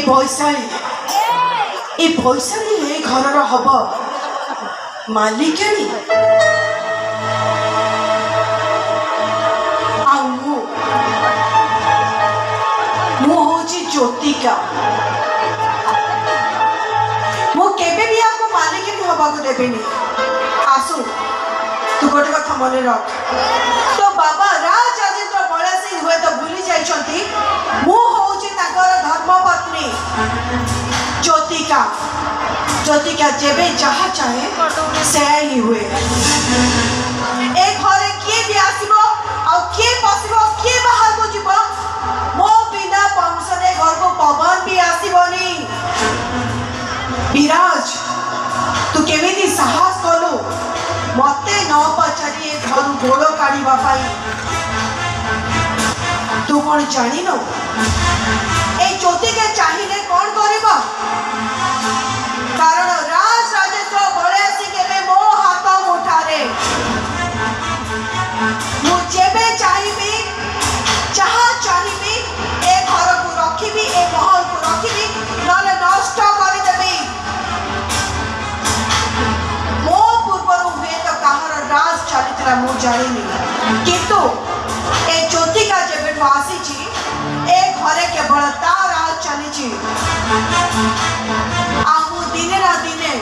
भैसाली हे घर हब मालिकाणी ज्योतिका मुझे भी आपको मालिकाणी हवा को देवेनि आसु तू गोटे कथा मन रख तो बाबा राज राजेन्द्र बड़ा सिंह हुए तो भूली जाइछंती मु होउची ताकर धर्मपत्नी ज्योतिका ज्योतिका जेबे जहा चाहे से ही हुए ए घरे किए भी आसीबो आ किए पसिबो किए बाहर को जीवो मो बिना परमिशन घर को पवन भी आसीबोनी विराज तू केमिति साहस कलु मते न पचारि घर गोड़ काढ़ा तू कौन जान ए ज्योति के चाहिए कौन कर कारण राज राजेन्द्र बड़े सिंह मो हाथ मुठारे मुझे चाहिए जहाँ चाहिए ए घर को रखी ए महल को रखी ना नष्ट करदेवी मो पूर्वर हुए तो कहार राज चली मुझे जानी किंतु ए ज्योतिका जब आसी ए घरे केवल तार राज चली दिने ना दिने